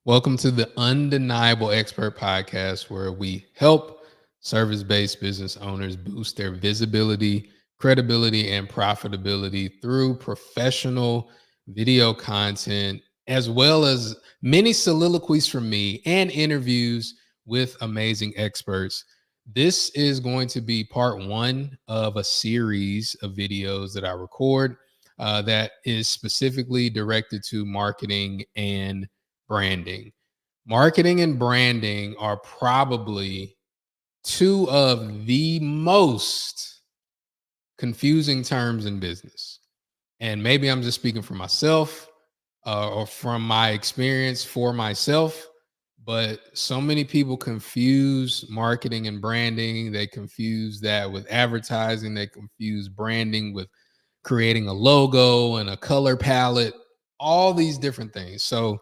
Welcome to the Undeniable Expert Podcast, where we help service based business owners boost their visibility, credibility, and profitability through professional video content, as well as many soliloquies from me and interviews with amazing experts. This is going to be part one of a series of videos that I record that is specifically directed to marketing and branding. Marketing and branding are probably two of the most confusing terms in business. And maybe I'm just speaking for myself or from my experience for myself, but so many people confuse marketing and branding. They confuse that with advertising, they confuse branding with creating a logo and a color palette, all these different things. So,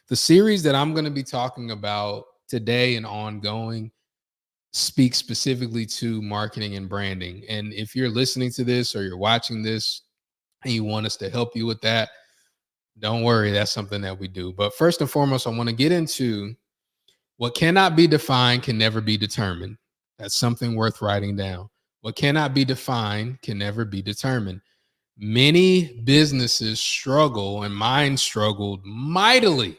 the series that I'm going to be talking about today and ongoing speaks specifically to marketing and branding. And if you're listening to this or you're watching this and you want us to help you with that, don't worry, that's something that we do. But first and foremost, I want to get into what cannot be defined can never be determined. That's something worth writing down. What cannot be defined can never be determined. Many businesses struggle, and mine struggled mightily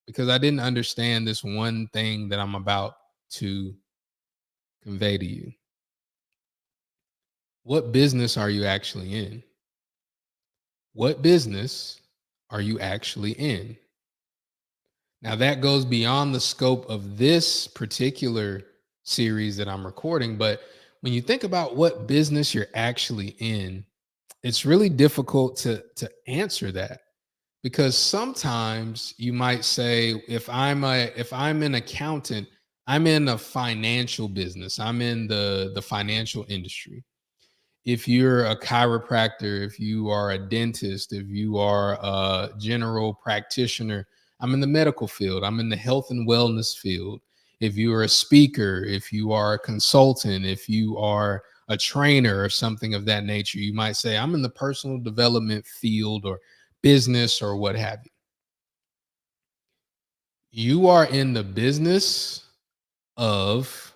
because I didn't understand this one thing that I'm about to convey to you. What business are you actually in? What business are you actually in? Now, that goes beyond the scope of this particular series that I'm recording, but when you think about what business you're actually in, it's really difficult to answer that, because sometimes you might say, if I'm an accountant, I'm in a financial business, I'm in the financial industry. If you're a chiropractor, if you are a dentist, if you are a general practitioner, I'm in the medical field, I'm in the health and wellness field. If you are a speaker, if you are a consultant, if you are a trainer or something of that nature, you might say, I'm in the personal development field or business or what have you. You are in the business of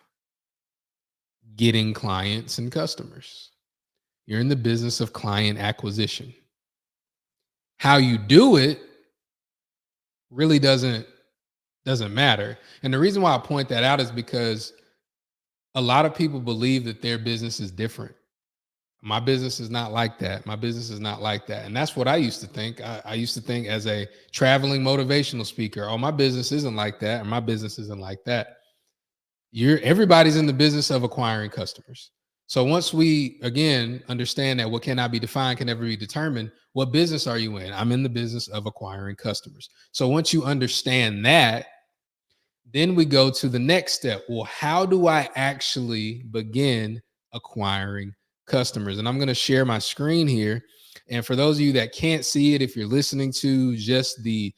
getting clients and customers. You're in the business of client acquisition. How you do it really doesn't matter. And the reason why I point that out is because a lot of people believe that their business is different. My business is not like that. My business is not like that. And that's what I used to think. I used to think as a traveling motivational speaker, oh, my business isn't like that, or my business isn't like that. Everybody's in the business of acquiring customers. So once we again understand that what cannot be defined can never be determined, what business are you in? I'm in the business of acquiring customers. So once you understand that, then we go to the next step. Well, how do I actually begin acquiring customers? And I'm going to share my screen here. And for those of you that can't see it, if you're listening to just the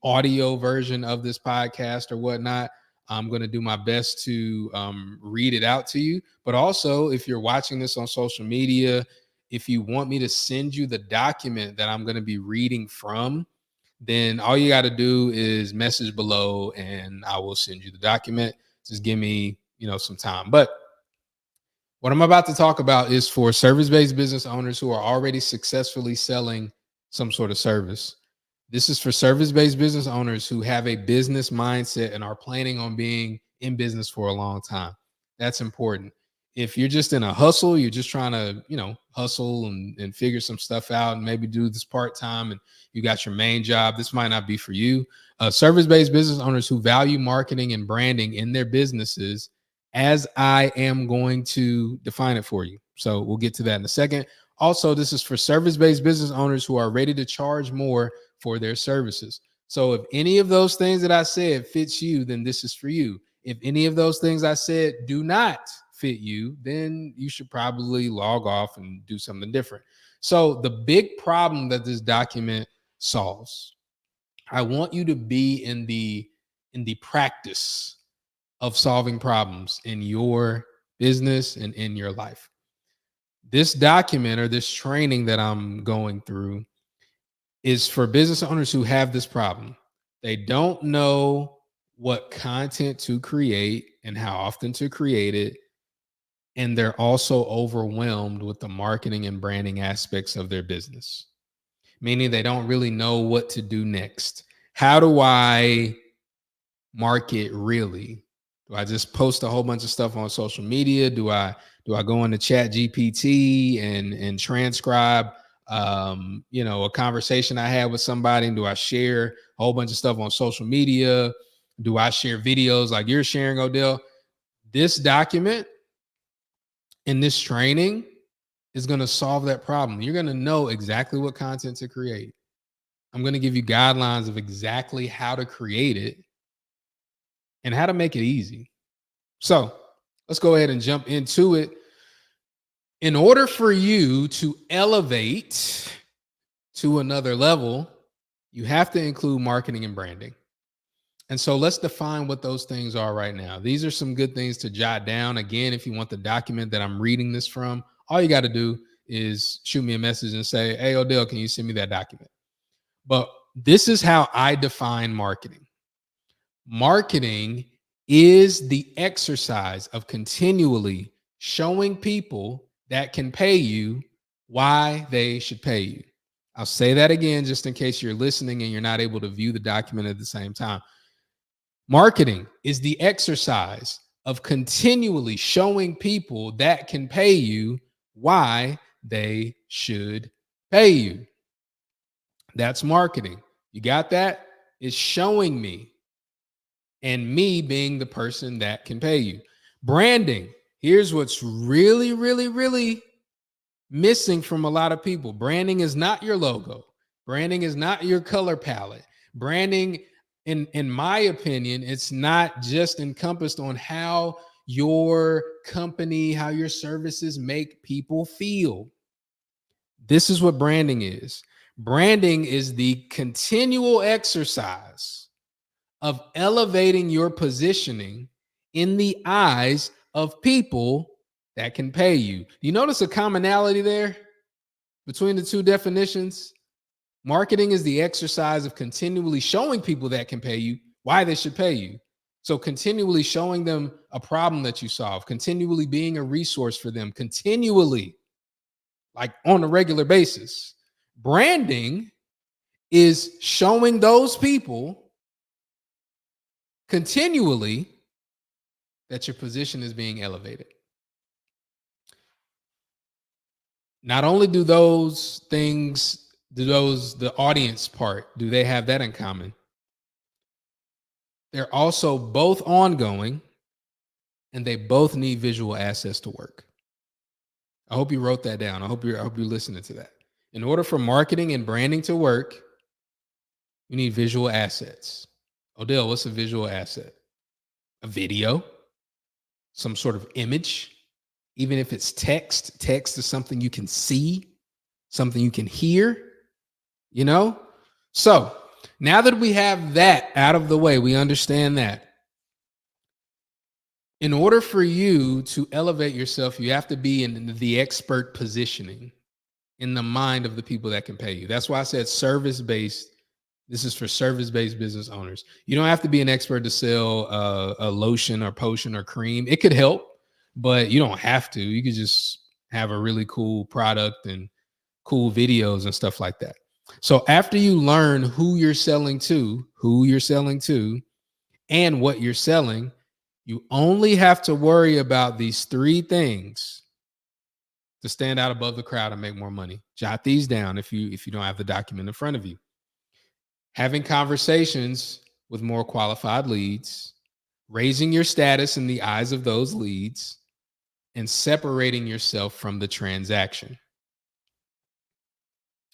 audio version of this podcast or whatnot, I'm going to do my best to read it out to you. But also, if you're watching this on social media, if you want me to send you the document that I'm going to be reading from, then all you got to do is message below and I will send you the document. Just give me, some time. But what I'm about to talk about is for service-based business owners who are already successfully selling some sort of service. This is for service-based business owners who have a business mindset and are planning on being in business for a long time. That's important. If you're just in a hustle, you're just trying to, hustle and figure some stuff out and maybe do this part-time and you got your main job, this might not be for you. Service-based business owners who value marketing and branding in their businesses, as I am going to define it for you. So we'll get to that in a second. Also, this is for service-based business owners who are ready to charge more for their services. So if any of those things that I said fits you, then this is for you. If any of those things I said do not fit you, then you should probably log off and do something different. So the big problem that this document solves, I want you to be in the practice of solving problems in your business and in your life. This document or this training that I'm going through is for business owners who have this problem. They don't know what content to create and how often to create it. And they're also overwhelmed with the marketing and branding aspects of their business, meaning they don't really know what to do next. How do I market really? Do I just post a whole bunch of stuff on social media? Do I go into Chat GPT and transcribe a conversation I had with somebody? Do I share a whole bunch of stuff on social media? Do I share videos like you're sharing, Odell? This document and this training is going to solve that problem. You're going to know exactly what content to create. I'm going to give you guidelines of exactly how to create it and how to make it easy. So let's go ahead and jump into it. In order for you to elevate to another level, you have to include marketing and branding. And so let's define what those things are right now. These are some good things to jot down. Again, if you want the document that I'm reading this from, all you got to do is shoot me a message and say, "Hey, Odell, can you send me that document?" But this is how I define marketing. Marketing is the exercise of continually showing people that can pay you why they should pay you. I'll say that again just in case you're listening and you're not able to view the document at the same time. Marketing is the exercise of continually showing people that can pay you why they should pay you. That's marketing. You got that? It's showing me and me being the person that can pay you. Branding. Here's what's really, really, really missing from a lot of people. Branding is not your logo. Branding is not your color palette. Branding, in my opinion, it's not just encompassed on how your company, how your services make people feel. This is what branding is. Branding is the continual exercise of elevating your positioning in the eyes of people that can pay you. You notice a commonality there between the two definitions? Marketing is the exercise of continually showing people that can pay you why they should pay you. So continually showing them a problem that you solve, continually being a resource for them, continually, like on a regular basis. Branding is showing those people continually that your position is being elevated. Not only do those things, the audience part, do they have that in common? They're also both ongoing and they both need visual assets to work. I hope you wrote that down. I hope you're listening to that. In order for marketing and branding to work, you need visual assets. Odell, what's a visual asset? A video, some sort of image, even if it's text. Text is something you can see, something you can hear, you know? So now that we have that out of the way, we understand that. In order for you to elevate yourself, you have to be in the expert positioning in the mind of the people that can pay you. That's why I said service-based. This is for service-based business owners. You don't have to be an expert to sell a lotion or potion or cream. It could help, but you don't have to. You could just have a really cool product and cool videos and stuff like that. So after you learn who you're selling to, and what you're selling, you only have to worry about these three things to stand out above the crowd and make more money. Jot these down if you don't have the document in front of you. Having conversations with more qualified leads, raising your status in the eyes of those leads, and separating yourself from the transaction.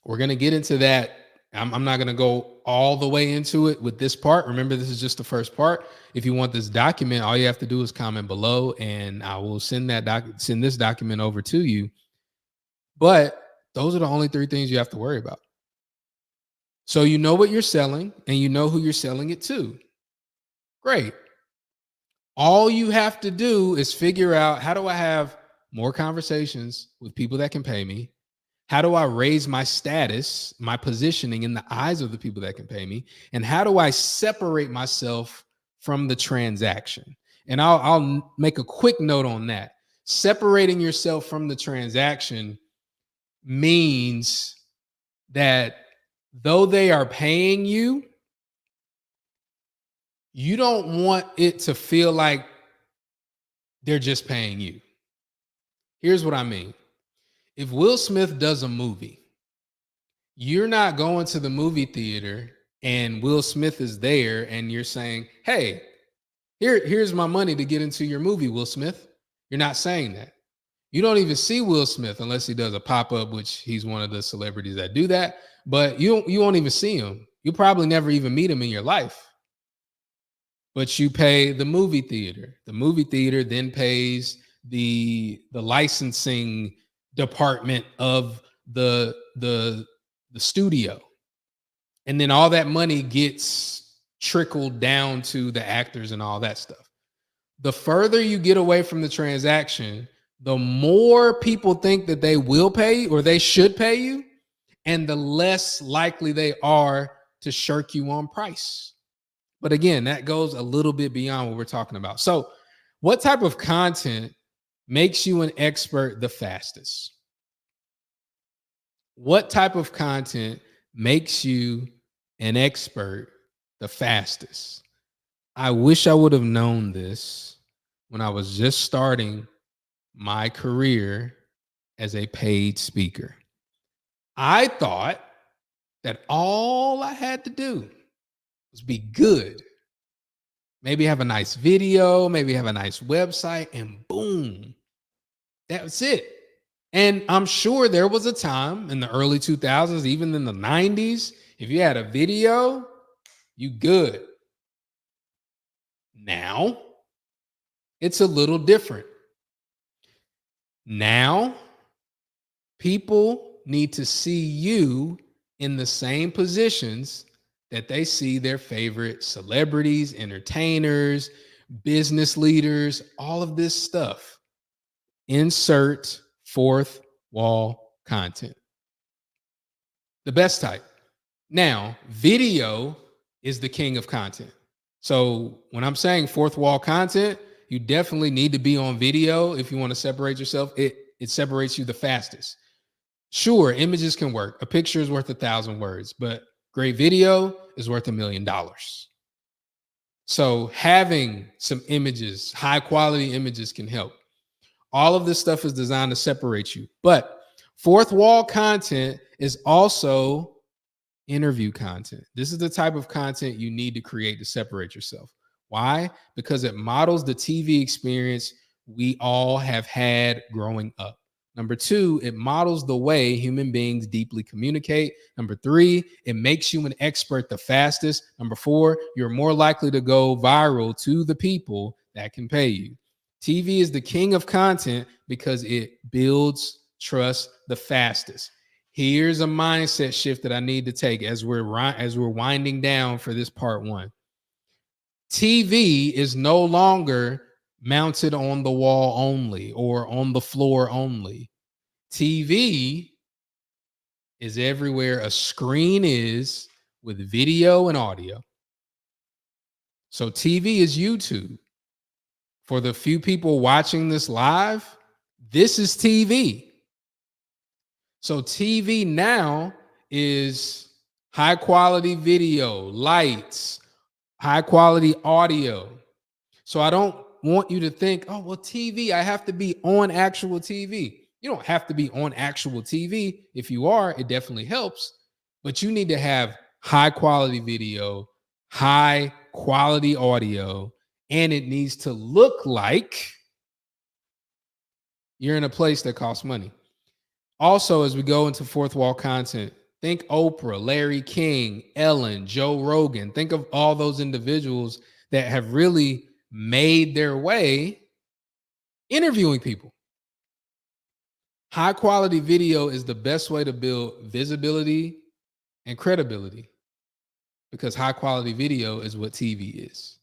We're going to get into that. I'm not going to go all the way into it with this part. Remember, this is just the first part. If you want this document, all you have to do is comment below and I will send this document over to you. But those are the only three things you have to worry about. So you know what you're selling and you know who you're selling it to. Great. All you have to do is figure out, how do I have more conversations with people that can pay me? How do I raise my status, my positioning in the eyes of the people that can pay me? And how do I separate myself from the transaction? And I'll make a quick note on that. Separating yourself from the transaction means that though they are paying you, you don't want it to feel like they're just paying you. Here's what I mean. If Will Smith does a movie, you're not going to the movie theater and Will Smith is there and you're saying, hey, here's my money to get into your movie, Will Smith. You're not saying that. You don't even see Will Smith unless he does a pop-up, which he's one of the celebrities that do that. But you won't even see him. You'll probably never even meet him in your life. But you pay the movie theater. The movie theater then pays the licensing department of the studio. And then all that money gets trickled down to the actors and all that stuff. The further you get away from the transaction, the more people think that they will pay you or they should pay you, and the less likely they are to shirk you on price. But again, that goes a little bit beyond what we're talking about. So, what type of content makes you an expert the fastest? What type of content makes you an expert the fastest? I wish I would have known this when I was just starting my career as a paid speaker. I thought that all I had to do was be good. Maybe have a nice video, maybe have a nice website, and boom, that's it. And I'm sure there was a time in the early 2000s, even in the 90s, if you had a video, you good. Now, it's a little different. Now, people need to see you in the same positions that they see their favorite celebrities, entertainers, business leaders, all of this stuff. Insert fourth wall content. The best type. Now, video is the king of content. So when I'm saying fourth wall content, you definitely need to be on video if you want to separate yourself. It separates you the fastest. Sure, images can work. A picture is worth 1,000 words, but great video is worth $1 million. So having some images, high quality images can help. All of this stuff is designed to separate you. But fourth wall content is also interview content. This is the type of content you need to create to separate yourself. Why? Because it models the TV experience we all have had growing up. Number two, it models the way human beings deeply communicate. Number three, it makes you an expert the fastest. Number four, you're more likely to go viral to the people that can pay you. TV is the king of content because it builds trust the fastest. Here's a mindset shift that I need to take as we're winding down for this part one. TV is no longer mounted on the wall only or on the floor only. TV is everywhere a screen is with video and audio. So TV is YouTube. For the few people watching this live, this is TV. So TV now is high quality video, lights, high quality audio. So I don't want you to think, oh, well, TV, I have to be on actual TV. You don't have to be on actual TV. If you are, it definitely helps. But you need to have high quality video, high quality audio, and it needs to look like you're in a place that costs money. Also, as we go into fourth wall content, think Oprah, Larry King, Ellen, Joe Rogan. Think of all those individuals that have really made their way interviewing people. High quality video is the best way to build visibility and credibility because high quality video is what TV is.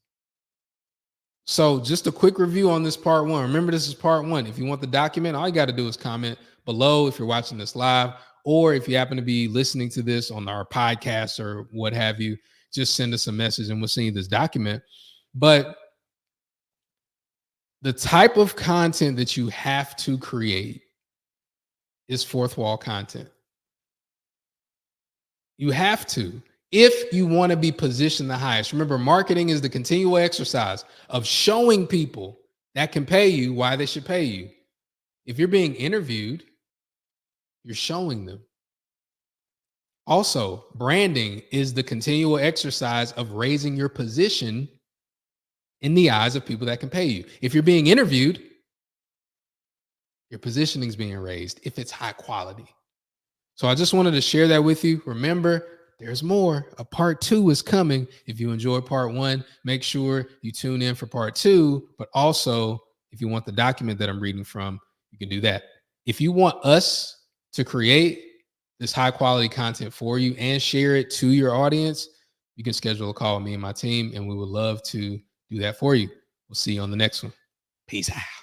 So just a quick review on this part one. Remember, this is part one. If you want the document, all you got to do is comment below if you're watching this live, or if you happen to be listening to this on our podcast or what have you, just send us a message and we'll send you this document. But the type of content that you have to create is fourth wall content. You have to, if you want to be positioned the highest. Remember, marketing is the continual exercise of showing people that can pay you why they should pay you. If you're being interviewed, you're showing them. Also, branding is the continual exercise of raising your position in the eyes of people that can pay you. If you're being interviewed, your positioning is being raised if it's high quality. So I just wanted to share that with you. Remember, there's more. A part 2 is coming. If you enjoyed part 1, make sure you tune in for part 2. But also, if you want the document that I'm reading from, you can do that. If you want us to create this high quality content for you and share it to your audience, you can schedule a call with me and my team, and we would love to do that for you. We'll see you on the next one. Peace out.